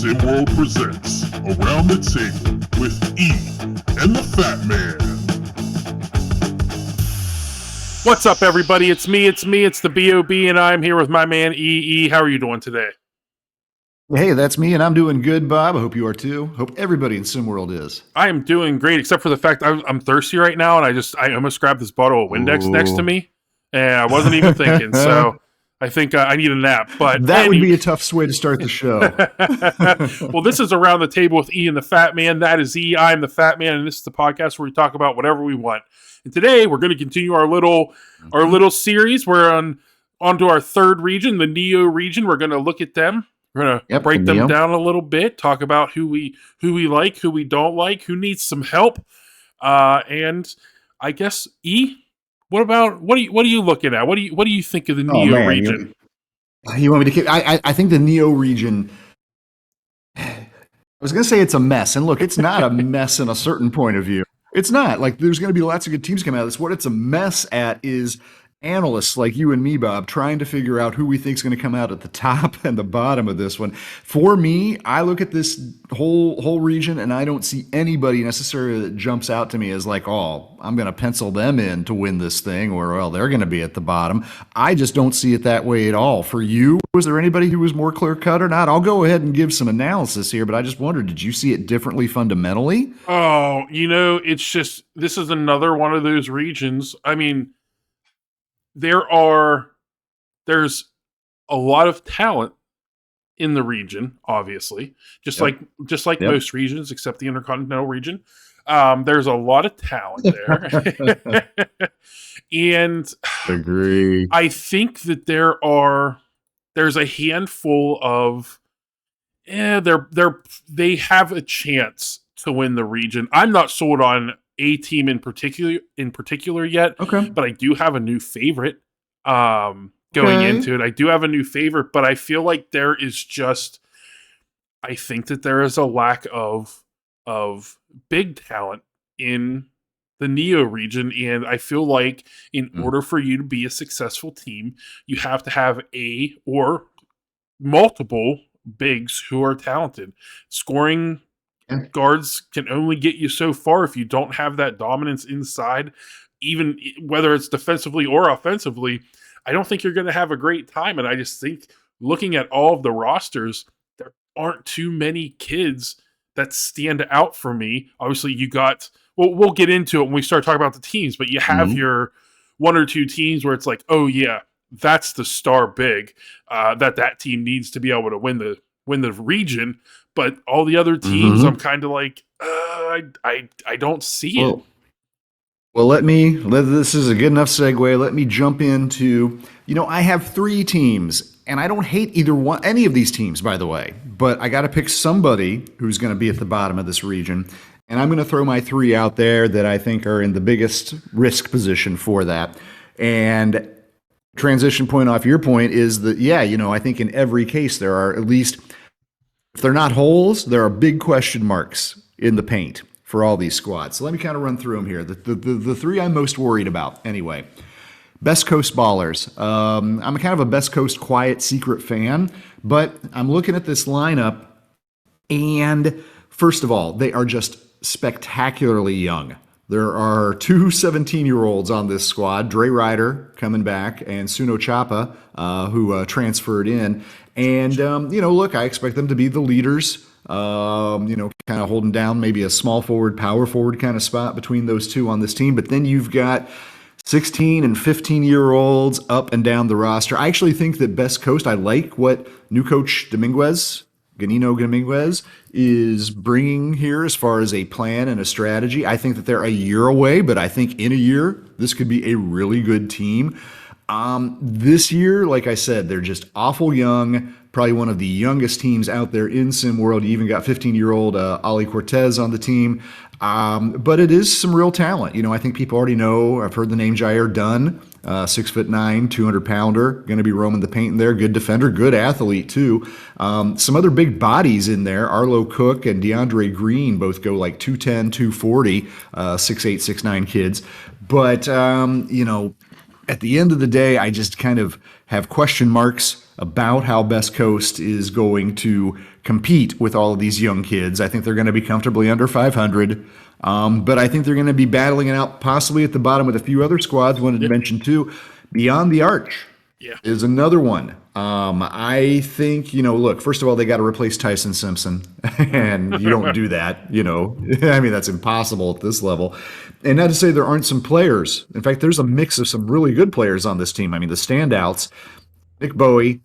SimWorld presents Around the Table with E and the Fat Man. What's up, everybody? It's me, it's the B.O.B., and I'm here with my man, E. How are you doing today? Hey, that's me, and I'm doing good, Bob. I hope you are too. Hope everybody in SimWorld is. I am doing great, except for the fact I'm thirsty right now, and I almost grabbed this bottle of Windex next to me, and I wasn't even thinking, so I think I need a nap. But that would be a tough way to start the show. Well, this is Around the Table with E and the Fat Man. That is E. I'm the Fat Man, and this is the podcast where we talk about whatever we want. And today we're going to continue our little series. We're onto our third region, the Neo region. We're going to look at them. We're going to break them down a little bit, talk about who we like, who we don't like, who needs some help. And I guess E, what are you looking at? What do you think of the Neo region? You want me to? I think the Neo region. I was going to say it's a mess, and look, it's not a mess in a certain point of view. It's not. Like, there's going to be lots of good teams coming out of this. What it's a mess at is analysts like you and me, Bob, trying to figure out who we think is going to come out at the top and the bottom of this one. For me, I look at this whole region, and I don't see anybody necessarily that jumps out to me as like, oh, I'm going to pencil them in to win this thing, or, well, they're going to be at the bottom. I just don't see it that way at all. For you, was there anybody who was more clear-cut or not? I'll go ahead and give some analysis here, but I just wondered, did you see it differently fundamentally? Oh, it's just, this is another one of those regions. I mean, there's a lot of talent in the region, obviously, just like most regions, except the Intercontinental region. There's a lot of talent there. And agree. I think that there's a handful of they have a chance to win the region. I'm not sold on a team in particular yet. Okay. But I do have a new favorite going into it. I do have a new favorite, but I feel like I think that there is a lack of big talent in the Neo region, and I feel like in order for you to be a successful team, you have to have a or multiple bigs who are talented. Scoring guards can only get you so far if you don't have that dominance inside, even whether it's defensively or offensively. I don't think you're going to have a great time. And I just think, looking at all of the rosters, there aren't too many kids that stand out for me. Obviously, we'll get into it when we start talking about the teams, but you have your one or two teams where it's like, oh yeah, that's the star big that team needs to be able to win the region. But all the other teams, I'm kind of like, I don't see it. Well, this is a good enough segue. Let me jump into, I have three teams, and I don't hate any of these teams, by the way, but I got to pick somebody who's going to be at the bottom of this region. And I'm going to throw my three out there that I think are in the biggest risk position for that. And transition point off your point is that, I think in every case there are at least, if they're not holes, there are big question marks in the paint for all these squads. So let me kind of run through them here. The three I'm most worried about, anyway. Best Coast Ballers. I'm kind of a Best Coast quiet secret fan, but I'm looking at this lineup, and first of all, they are just spectacularly young. There are two 17-year-olds on this squad, Dre Ryder coming back, and Suno Chapa, who transferred in. And, look, I expect them to be the leaders, kind of holding down maybe a small forward, power forward kind of spot between those two on this team. But then you've got 16 and 15-year-olds up and down the roster. I actually think that Best Coast, I like what new coach Ganino Dominguez is bringing here as far as a plan and a strategy. I think that they're a year away, but I think in a year, this could be a really good team. This year, like I said, they're just awful young, probably one of the youngest teams out there in SimWorld. You even got 15-year-old Ali Cortez on the team. But it is some real talent. I think people already know. I've heard the name Jair Dunn, 6'9", 200-pounder, going to be roaming the paint in there. Good defender, good athlete too. Some other big bodies in there. Arlo Cook and DeAndre Green both go like 210, 240, 6'8", 6'9" kids. But, at the end of the day, I just kind of have question marks about how Best Coast is going to compete with all of these young kids. I think they're going to be comfortably under 500. But I think they're going to be battling it out possibly at the bottom with a few other squads. Wanted to mention too, Beyond the Arch is another one. I think, look, first of all, they got to replace Tyson Simpson, and you don't do that, I mean, that's impossible at this level. And not to say there aren't some players. In fact, there's a mix of some really good players on this team. I mean, the standouts, Nick Bowie,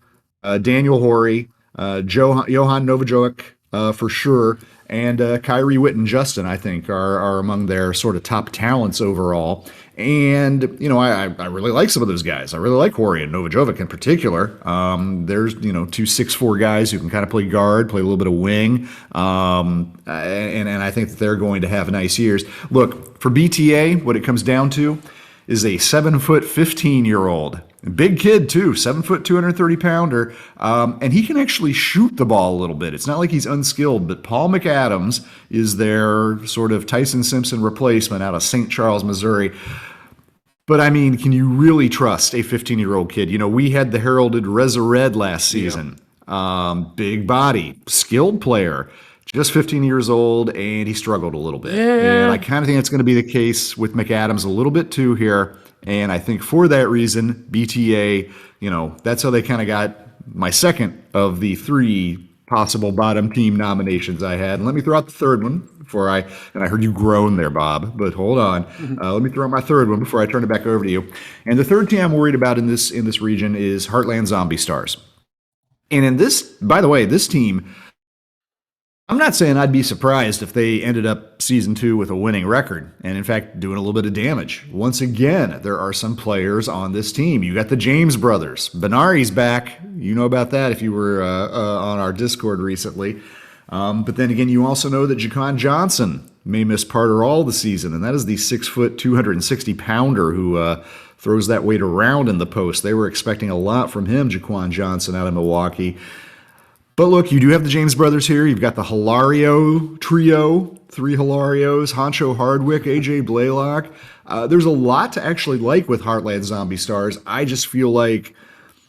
Daniel Horry, Johan Novajovic, for sure, and Kyrie Witten Justin, I think, are among their sort of top talents overall. And, I really like some of those guys. I really like Horry and Novajovic in particular. There's, 2 6'4" guys who can kind of play guard, play a little bit of wing. And I think that they're going to have nice years. Look, for BTA, what it comes down to is a 7-foot, 15-year-old. Big kid, too, 7 foot, 230 pounder. And he can actually shoot the ball a little bit. It's not like he's unskilled, but Paul McAdams is their sort of Tyson Simpson replacement out of St. Charles, Missouri. But I mean, can you really trust a 15-year-old kid? We had the heralded Reza Red last season. Big body, skilled player, just 15 years old, and he struggled a little bit. Yeah. And I kind of think that's going to be the case with McAdams a little bit too here. And I think for that reason, BTA, that's how they kind of got my second of the 3 possible bottom team nominations I had. And let me throw out the third one and I heard you groan there, Bob, but hold on. Let me throw out my third one before I turn it back over to you. And the third team I'm worried about in this region is Heartland Zombie Stars. And in this, by the way, this team, I'm not saying I'd be surprised if they ended up season 2 with a winning record and, in fact, doing a little bit of damage. Once again, there are some players on this team. You got the James brothers. Benari's back. You know about that if you were on our Discord recently. But then again, you also know that Jaquan Johnson may miss part or all the season, and that is the 6 foot, 260 pounder who throws that weight around in the post. They were expecting a lot from him, Jaquan Johnson, out of Milwaukee. But look, you do have the James brothers here. You've got the Hilario trio, 3 Hilarios, Honcho Hardwick, AJ Blaylock. There's a lot to actually like with Heartland Zombie Stars. I just feel like,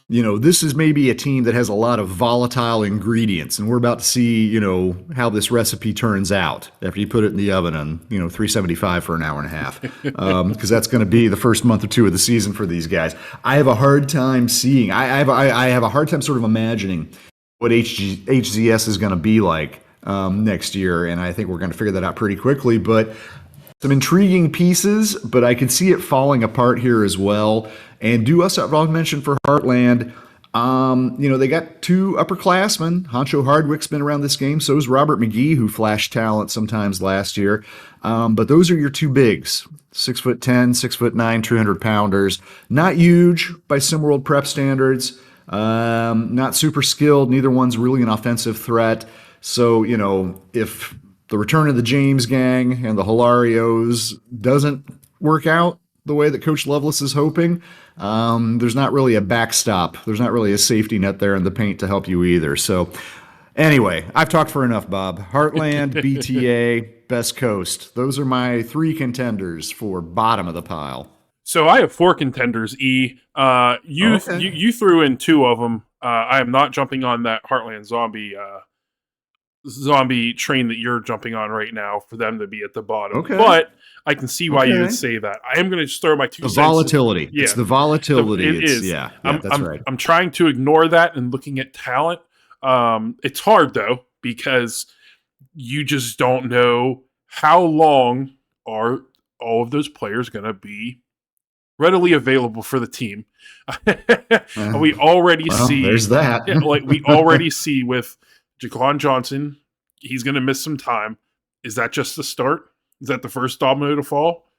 this is maybe a team that has a lot of volatile ingredients, and we're about to see, how this recipe turns out after you put it in the oven on, 375 for an hour and a half, because that's going to be the first month or 2 of the season for these guys. I have a hard time seeing. I have a hard time sort of imagining what HZS is going to be like next year, and I think we're going to figure that out pretty quickly. But some intriguing pieces, but I could see it falling apart here as well. And I'll mention for Heartland, they got 2 upperclassmen. Honcho Hardwick's been around this game. So is Robert McGee, who flashed talent sometimes last year. But those are your 2 bigs, 6'10", 6'9", 200 pounders. Not huge by SimWorld Prep standards. Not super skilled. Neither one's really an offensive threat. So, if the return of the James gang and the Hilarios doesn't work out the way that Coach Lovelace is hoping, there's not really a backstop. There's not really a safety net there in the paint to help you either. So anyway, I've talked for enough, Bob. Heartland, BTA, Best Coast. Those are my 3 contenders for bottom of the pile. So I have 4 contenders, E. You threw in 2 of them. I am not jumping on that Heartland zombie train that you're jumping on right now for them to be at the bottom. Okay. But I can see why you would say that. I am going to just throw my 2 cents. The volatility. Yeah. It's the volatility. It is. Yeah, that's right. I'm trying to ignore that and looking at talent. It's hard, though, because you just don't know how long are all of those players going to be readily available for the team. We already see. There's that. We already see with Jaquan Johnson, he's going to miss some time. Is that just the start? Is that the first domino to fall?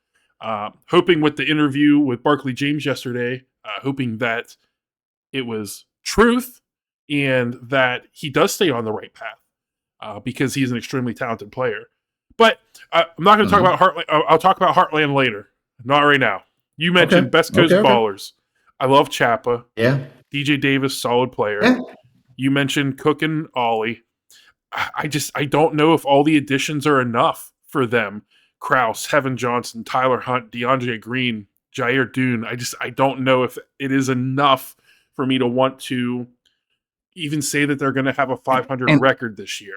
Hoping with the interview with Barkley James yesterday, hoping that it was truth and that he does stay on the right path because he's an extremely talented player. But I'm not going to talk about Heartland. I'll talk about Heartland later. Not right now. You mentioned Best Coast Ballers. I love Chappa. Yeah. DJ Davis, solid player. Yeah. You mentioned Cook and Ollie. I don't know if all the additions are enough for them. Krause, Heaven Johnson, Tyler Hunt, DeAndre Green, Jair Dune. I don't know if it is enough for me to want to even say that they're going to have a 500 And- record this year.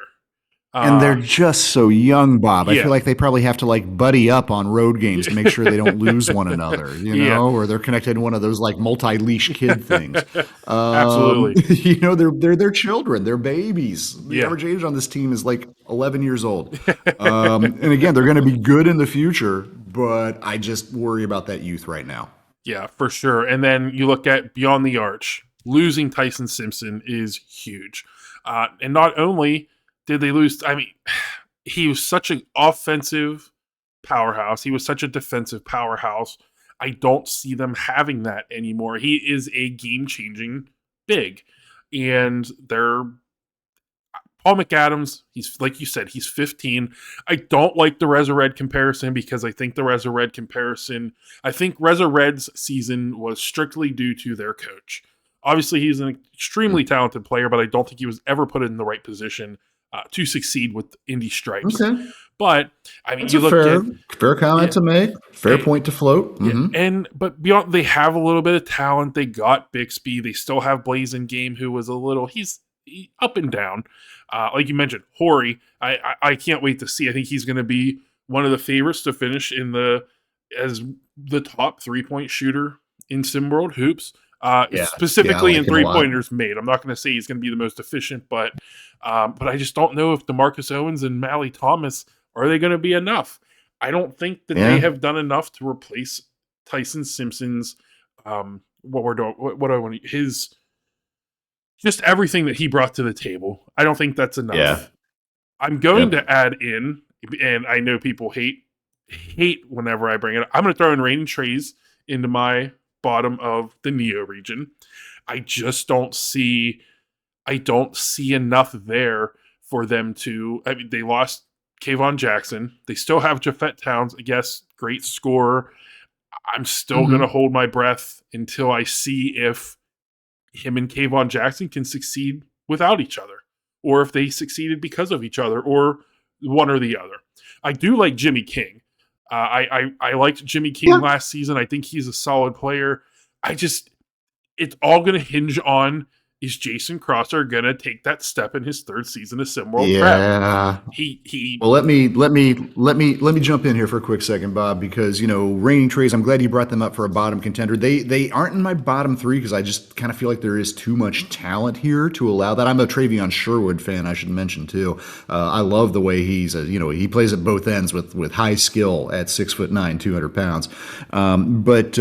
And they're just so young, Bob. I yeah. feel like they probably have to like buddy up on road games to make sure they don't lose one another, you know, Yeah. or they're connected in one of those like multi-leash kid things. Absolutely. You know, they're children, they're babies. The Yeah. average age on this team is like 11 years old. And again, they're going to be good in the future, but I just worry about that youth right now. Yeah, for sure. And then you look at Beyond the Arch. Losing Tyson Simpson is huge. And not only did they lose, I mean, he was such an offensive powerhouse. He was such a defensive powerhouse. I don't see them having that anymore. He is a game-changing big. And they're Paul McAdams, he's like you said, he's 15. I don't like the Reza Red comparison because I think the Reza Red Red's season was strictly due to their coach. Obviously, he's an extremely talented player, but I don't think he was ever put in the right position to succeed with Indy Stripes. Okay. But I mean, That's you a look fair comment to make, fair point to float. but beyond, they have a little bit of talent. They got Bixby. They still have Blazing Game, who was he's up and down. Like you mentioned, Horry, I can't wait to see. I think he's going to be one of the favorites to finish as the top 3-point shooter in SimWorld Hoops. Specifically in 3-pointers made. I'm not going to say he's going to be the most efficient, but I just don't know if DeMarcus Owens and Mally Thomas, are they going to be enough? I don't think that they have done enough to replace Tyson Simpson's just everything that he brought to the table. I don't think that's enough. Yeah. I'm going to add in, and I know people hate whenever I bring it up. I'm going to throw in Reigning Trays into my bottom of the Neo region. I just don't see enough there for them to. I mean, they lost Kayvon Jackson. They still have Jafet Towns, I guess, great scorer. I'm still going to hold my breath until I see if him and Kayvon Jackson can succeed without each other, or if they succeeded because of each other, or one or the other. I do like Jimmy King. I liked Jimmy King last season. I think he's a solid player. It's all going to hinge on, is Jason Crosser going to take that step in his third season of SimWorld Prep? Well, let me jump in here for a quick second, Bob, because Reigning Trays, I'm glad you brought them up for a bottom contender. They aren't in my bottom 3 because I just kind of feel like there is too much talent here to allow that. I'm a Travion Sherwood fan, I should mention too. I love the way he plays at both ends with high skill at 6'9", 200 pounds. But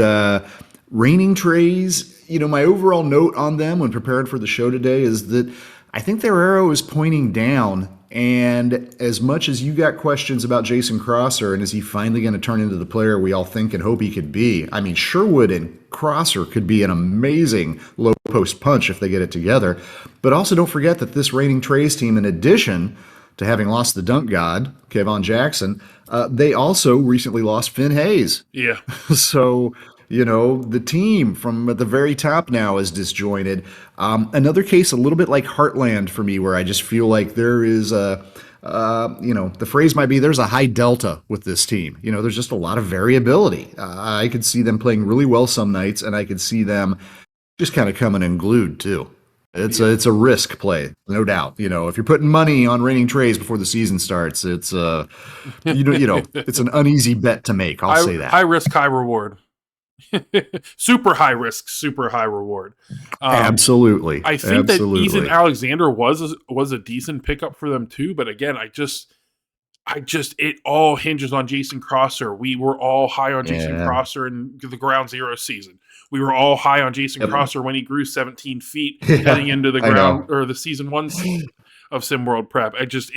Reigning Trays, my overall note on them when prepared for the show today is that I think their arrow is pointing down. And as much as you got questions about Jason Crosser and is he finally going to turn into the player we all think and hope he could be, I mean, Sherwood and Crosser could be an amazing low post punch if they get it together. But also don't forget that this Reigning Trays team, in addition to having lost the dunk god, Kayvon Jackson, they also recently lost Finn Hayes. Yeah. So the team from at the very top now is disjointed. Another case a little bit like Heartland for me, where I just feel like there is the phrase might be there's a high delta with this team. There's just a lot of variability. I could see them playing really well some nights, and I could see them just kind of coming unglued too. It's a risk play, no doubt. If you're putting money on Reigning Trays before the season starts, it's it's an uneasy bet to make. I'll say that. High risk, high reward. Super high risk, super high reward. Absolutely. I think that Ethan Alexander was a decent pickup for them too, but again, it all hinges on Jason Crosser. We were all high on Jason Crosser in the Ground Zero season. We were all high on Jason Crosser when he grew 17 feet heading into the ground or the season 1 of SimWorld Prep. It just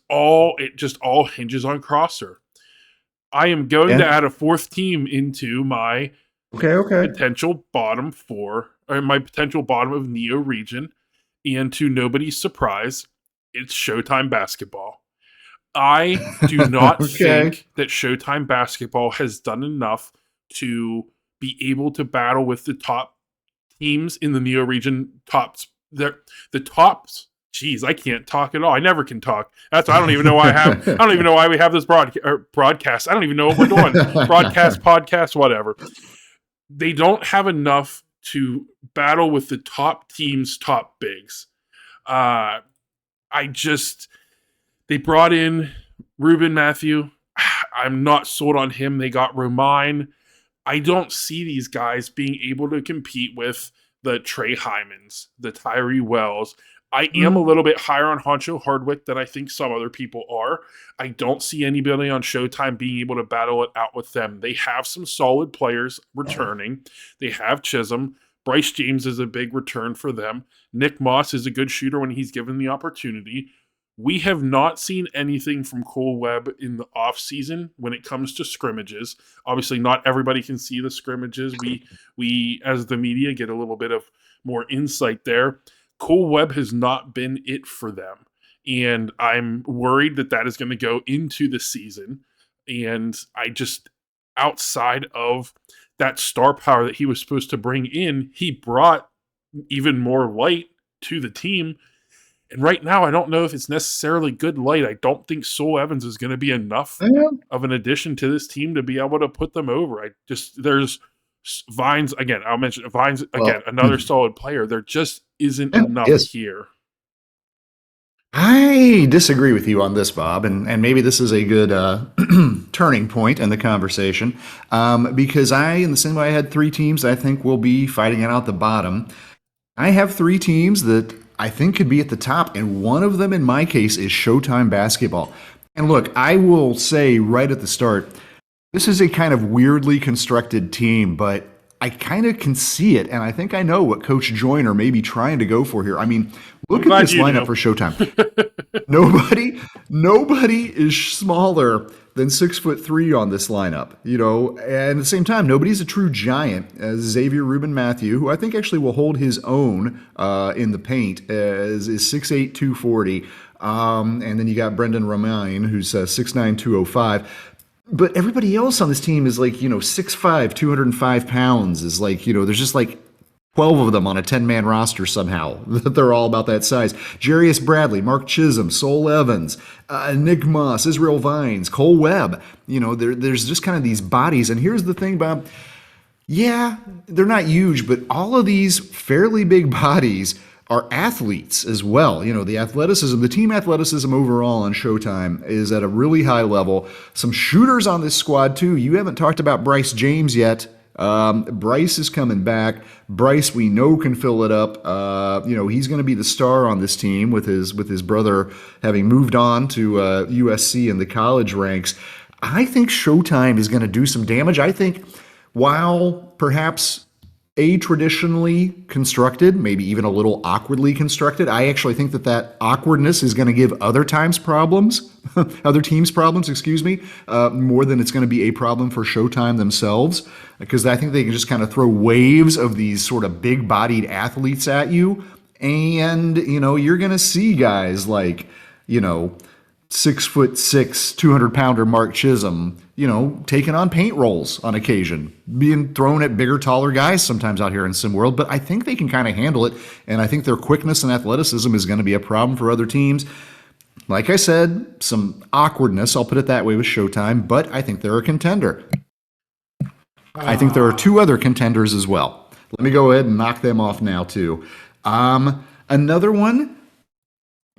all hinges on Crosser. I am going to add a 4th team into my potential bottom 4, or my potential bottom of Neo region, and to nobody's surprise, it's Showtime Basketball. I do not think that Showtime Basketball has done enough to be able to battle with the top teams in the Neo region. The tops. Jeez, I can't talk at all. I never can talk. I don't even know why we have this broadcast. I don't even know what we're doing. Broadcast, podcast, whatever. They don't have enough to battle with the top team's top bigs. They brought in Ruben Matthew. I'm not sold on him. They got Romine. I don't see these guys being able to compete with the Trey Hymans, the Tyree Wells. I am a little bit higher on Honcho Hardwick than I think some other people are. I don't see anybody on Showtime being able to battle it out with them. They have some solid players returning. They have Chisholm. Bryce James is a big return for them. Nick Moss is a good shooter when he's given the opportunity. We have not seen anything from Cole Webb in the offseason when it comes to scrimmages. Obviously, not everybody can see the scrimmages. We as the media, get a little bit of more insight there. Cole Webb has not been it for them. And I'm worried that is going to go into the season. And outside of that star power that he was supposed to bring in, he brought even more light to the team. And right now, I don't know if it's necessarily good light. I don't think Sol Evans is going to be enough of an addition to this team to be able to put them over. There's Vines, again, I'll mention Vines, again, another solid player. There just isn't enough here. I disagree with you on this, Bob, and maybe this is a good turning point in the conversation, because in the same way I had three teams I think will be fighting it out the bottom. I have three teams that I think could be at the top, and one of them in my case is Showtime Basketball. And look, I will say right at the start, this is a kind of weirdly constructed team, but I kind of can see it, and I think I know what Coach Joyner may be trying to go for here. I mean, look at this lineup for Showtime. Nobody is smaller than 6'3" on this lineup, and at the same time, nobody's a true giant. Xavier Ruben Matthew, who I think actually will hold his own in the paint, is 6'8", 240. And then you got Brendan Romine, who's 6'9", 205. But everybody else on this team is 6'5", 205 pounds. Is there's just 12 of them on a 10-man roster somehow. They're all about that size. Jarius Bradley, Mark Chisholm, Sol Evans, Nick Moss, Israel Vines, Cole Webb. There's just kind of these bodies. And here's the thing, Bob. Yeah, they're not huge, but all of these fairly big bodies are athletes as well. The athleticism, the team athleticism overall on Showtime is at a really high level. Some shooters on this squad, too. You haven't talked about Bryce James yet. Bryce is coming back. Bryce, we know, can fill it up. He's going to be the star on this team with his brother having moved on to USC in the college ranks. I think Showtime is going to do some damage. I think while perhaps traditionally constructed, maybe even a little awkwardly constructed, I actually think that awkwardness is going to give other teams problems, more than it's going to be a problem for Showtime themselves, because I think they can just kind of throw waves of these sort of big-bodied athletes at you, and, you're going to see guys like, 6'6", 200-pounder Mark Chisholm, taking on paint rolls on occasion, being thrown at bigger, taller guys sometimes out here in SimWorld. But I think they can kind of handle it, and I think their quickness and athleticism is going to be a problem for other teams. Like I said, some awkwardness, I'll put it that way with Showtime, but I think they're a contender. I think there are two other contenders as well. Let me go ahead and knock them off now, too. Another one,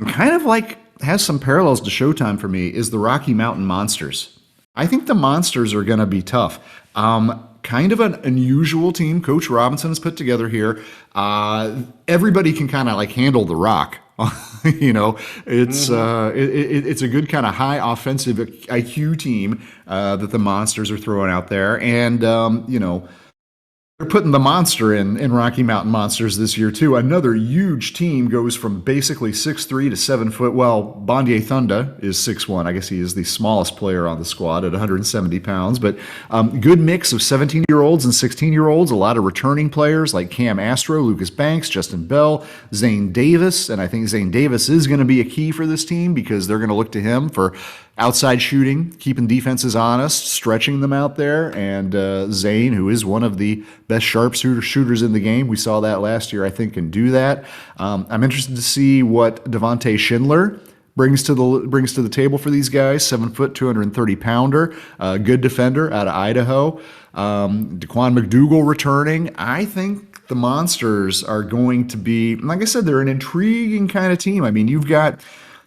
kind of has some parallels to Showtime for me, is the Rocky Mountain Monsters. I think the Monsters are going to be tough. Kind of an unusual team Coach Robinson has put together here. Everybody can kind of handle the rock. It's a good kind of high offensive IQ team that the Monsters are throwing out there. And, they're putting the monster in Rocky Mountain Monsters this year, too. Another huge team goes from basically 6'3" to 7 foot. Well, Bondier Thunda is 6'1". I guess he is the smallest player on the squad at 170 pounds. But good mix of 17-year-olds and 16-year-olds. A lot of returning players like Cam Astro, Lucas Banks, Justin Bell, Zane Davis. And I think Zane Davis is going to be a key for this team because they're going to look to him for outside shooting, keeping defenses honest, stretching them out there. And Zane, who is one of the best shooters in the game, we saw that last year, I think, can do that. I'm interested to see what Devontae Schindler brings to the table for these guys. 7 foot, 230 pounder, good defender out of Idaho. Daquan McDougal returning. I think the Monsters are going to be, like I said, they're an intriguing kind of team. I mean, you've got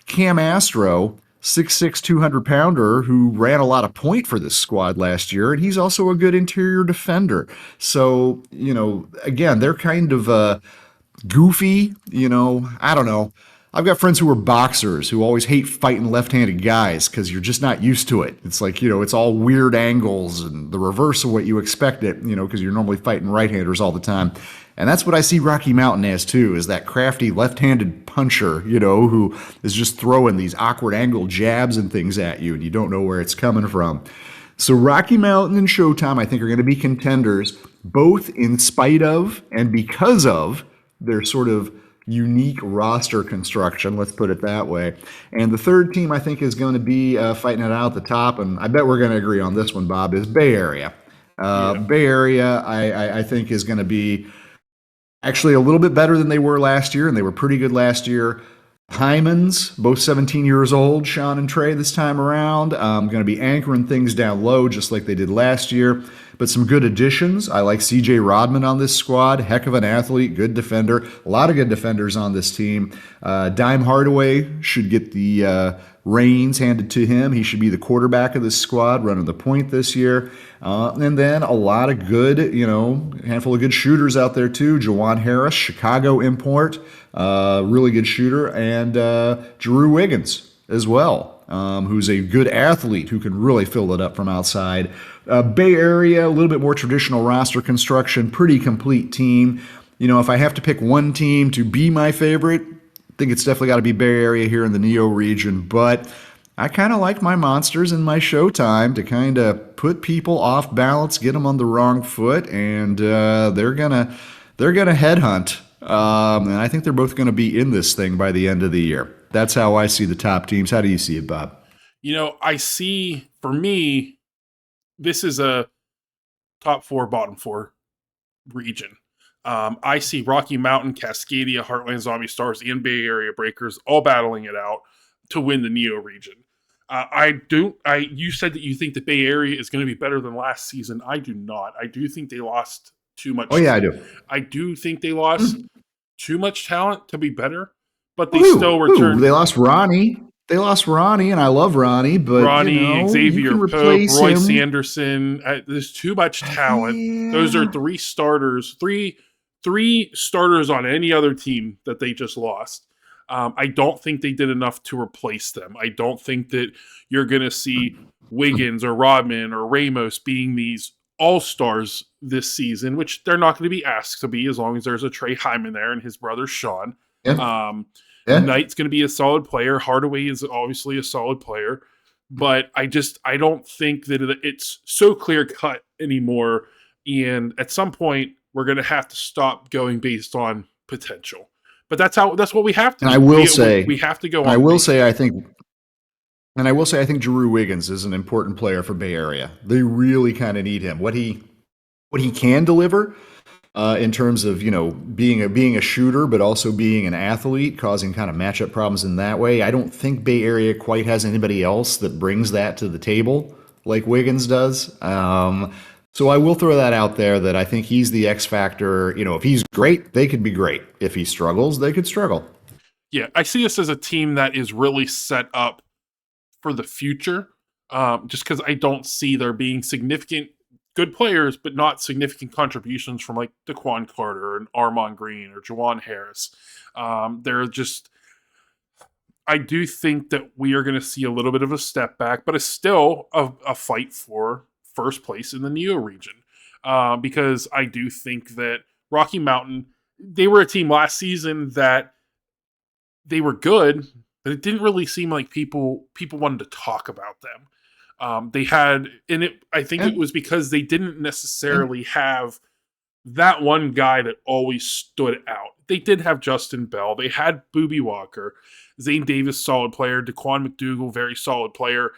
Cam Astro, 6'6", 200-pounder, who ran a lot of point for this squad last year, and he's also a good interior defender. So, again, they're kind of goofy, I don't know. I've got friends who are boxers who always hate fighting left-handed guys because you're just not used to it. It's like, it's all weird angles and the reverse of what you expect it, because you're normally fighting right-handers all the time. And that's what I see Rocky Mountain as too, is that crafty left-handed puncher, who is just throwing these awkward angle jabs and things at you and you don't know where it's coming from. So Rocky Mountain and Showtime, I think, are going to be contenders, both in spite of and because of their sort of unique roster construction, let's put it that way. And the third team, I think, is going to be fighting it out at the top, and I bet we're going to agree on this one, Bob, is Bay Area. Bay Area, I think, is going to be actually a little bit better than they were last year, and they were pretty good last year. Hymans, both 17 years old, Sean and Trey this time around, going to be anchoring things down low just like they did last year. But some good additions. I like C.J. Rodman on this squad. Heck of an athlete, good defender. A lot of good defenders on this team. Dime Hardaway should get the reins handed to him. He should be the quarterback of this squad, running the point this year. And then a lot of good, handful of good shooters out there too. Jawan Harris, Chicago import, really good shooter. And Drew Wiggins as well, who's a good athlete who can really fill it up from outside. Bay Area, a little bit more traditional roster construction, pretty complete team. If I have to pick one team to be my favorite, I think it's definitely got to be Bay Area here in the Neo region. But I kind of like my Monsters and my Showtime to kind of put people off balance, get them on the wrong foot, and they're gonna headhunt. And I think they're both going to be in this thing by the end of the year. That's how I see the top teams. How do you see it, Bob? I see, for me, this is a top 4, bottom 4 region. I see Rocky Mountain, Cascadia, Heartland Zombie Stars, and Bay Area Breakers all battling it out to win the Neo region. You said that you think the Bay Area is going to be better than last season. I do not. I do think they lost too much. Oh, yeah, I do. I do think they lost too much talent to be better, but they still returned. They lost Ronnie. And I love Ronnie, but Ronnie, Xavier you can Pope, Roy him. Sanderson. There's too much talent. Yeah. Those are 3 starters, three starters on any other team that they just lost. I don't think they did enough to replace them. I don't think that you're going to see Wiggins or Rodman or Ramos being these all-stars this season, which they're not going to be asked to be as long as there's a Trey Hyman there and his brother Sean. Yeah. Knight's going to be a solid player. Hardaway is obviously a solid player. But I don't think that it's so clear-cut anymore. And at some point, we're going to have to stop going based on potential. But that's what we have to do. And I will say we have to go on. I will say I think Drew Wiggins is an important player for Bay Area. They really kind of need him. What he can deliver in terms of being a shooter, but also being an athlete, causing kind of matchup problems in that way. I don't think Bay Area quite has anybody else that brings that to the table like Wiggins does. So I will throw that out there that I think he's the X factor. If he's great, they could be great. If he struggles, they could struggle. Yeah, I see this as a team that is really set up for the future, just because I don't see there being significant good players, but not significant contributions from like Daquan Carter and Armon Green or Jawan Harris. They're just, I do think that we are going to see a little bit of a step back, but it's still a fight for first place in the Neo region, because I do think that Rocky Mountain, they were a team last season that they were good, but it didn't really seem like people wanted to talk about them. They had, and I think it was because they didn't necessarily have that one guy that always stood out. They did have Justin Bell. They had Boobie Walker, Zane Davis, solid player, Daquan McDougal, very solid player.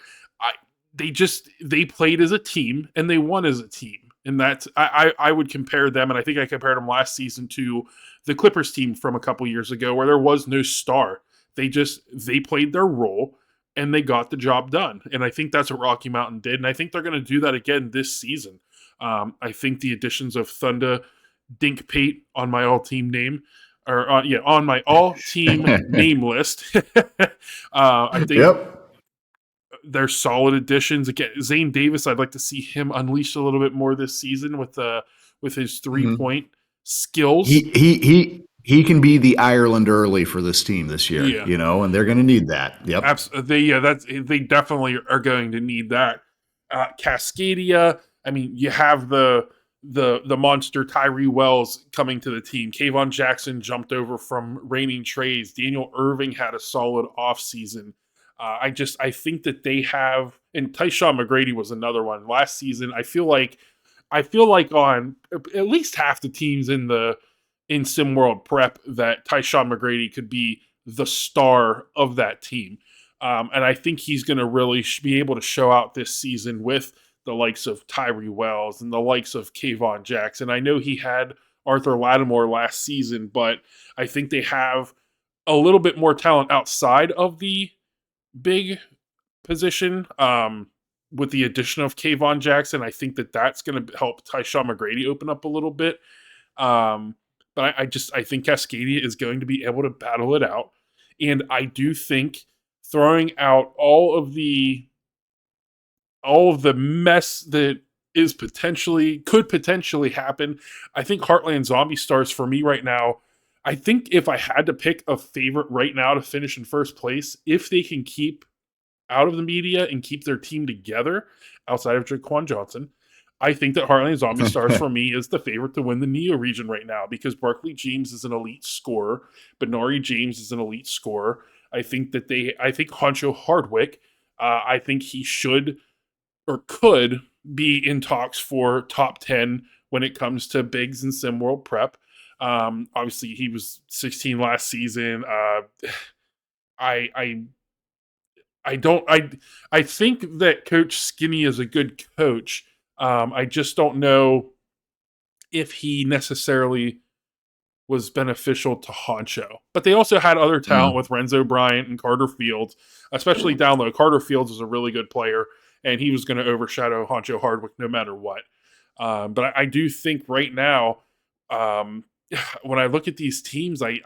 They played as a team and they won as a team. And that's, I would compare them, and I think I compared them last season to the Clippers team from a couple years ago where there was no star. They played their role and they got the job done. And I think that's what Rocky Mountain did. And I think they're going to do that again this season. I think the additions of Thunder, Dink Pate on my all-team name, on my all-team name list. I think they're solid additions. Again, Zane Davis, I'd like to see him unleashed a little bit more this season with his 3-point skills. He can be the Ireland early for this team this year, and they're going to need that. Yep. Absolutely. They definitely are going to need that. Cascadia, I mean, you have the monster Tyree Wells coming to the team. Kayvon Jackson jumped over from reigning Trays. Daniel Irving had a solid offseason. I think that they have, and Tyshawn McGrady was another one. Last season, I feel like on at least half the teams in SimWorld Prep that Tyshawn McGrady could be the star of that team. And I think he's going to really be able to show out this season with the likes of Tyree Wells and the likes of Kayvon Jackson. I know he had Arthur Lattimore last season, but I think they have a little bit more talent outside of the big position with the addition of Kayvon Jackson. I think that's going to help Tyshawn McGrady open up a little bit. But I think Cascadia is going to be able to battle it out. And I do think throwing out all of the mess that could potentially happen, I think Heartland Zombie Stars for me right now, I think if I had to pick a favorite right now to finish in first place, if they can keep out of the media and keep their team together outside of Jaquan Johnson, I think that Heartland Zombie Stars for me is the favorite to win the Neo region right now because Barkley James is an elite scorer. Benari James is an elite scorer. I think Honcho Hardwick, I think he should or could be in talks for top 10 when it comes to bigs in SimWorld Prep. Obviously, he was 16 last season. I think that Coach Skinny is a good coach. I just don't know if he necessarily was beneficial to Honcho. But they also had other talent with Renzo Bryant and Carter Fields, especially down low. Carter Fields is a really good player, and he was going to overshadow Honcho Hardwick no matter what. But I do think right now, when I look at these teams, I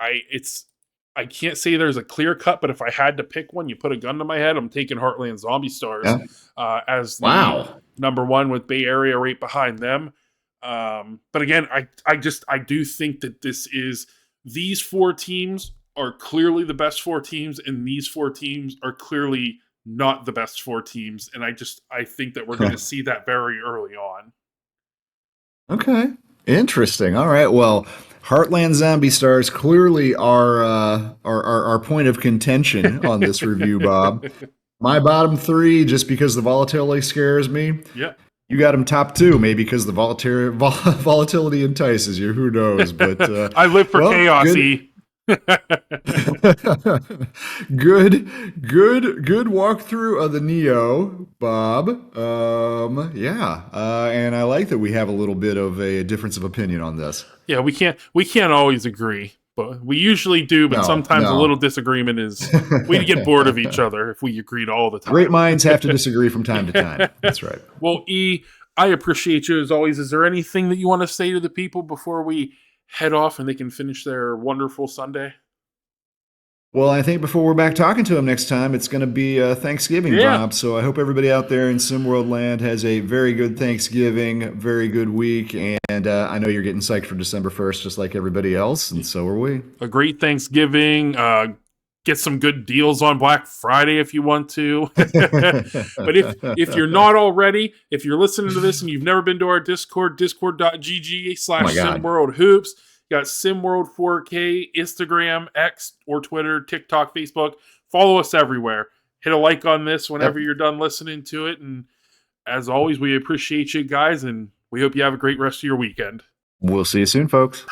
can't say there's a clear cut, but if I had to pick one, you put a gun to my head, I'm taking Heartland Zombie Stars as the number one with Bay Area right behind them. But again, I do think that these 4 teams are clearly the best 4 teams, and these 4 teams are clearly not the best 4 teams. And I think that we're going to see that very early on. Okay. Interesting. All right. Well, Heartland Zombie Stars clearly are our point of contention on this review, Bob. My bottom 3, just because the volatility scares me. Yeah. You got them top 2, maybe because the volatility entices you. Who knows? But I live for chaos. Good walkthrough of the Neo, Bob. And I like that we have a little bit of a difference of opinion on this. Yeah, we can't always agree, but we usually do. But sometimes a little disagreement is we get bored of each other if we agreed all the time. Great minds have to disagree from time to time. That's right. Well, E, I appreciate you as always. Is there anything that you want to say to the people before we head off and they can finish their wonderful Sunday? Well, I think before we're back talking to him next time, it's going to be Thanksgiving, Bob. So I hope everybody out there in SimWorld Land has a very good Thanksgiving, very good week. And I know you're getting psyched for December 1st, just like everybody else. And so are we. A great Thanksgiving. Get some good deals on Black Friday if you want to. But if you're not already, if you're listening to this and you've never been to our Discord, discord.gg/SimWorld Hoops. You got SimWorld 4K, Instagram, X, or Twitter, TikTok, Facebook. Follow us everywhere. Hit a like on this whenever you're done listening to it. And as always, we appreciate you guys, and we hope you have a great rest of your weekend. We'll see you soon, folks.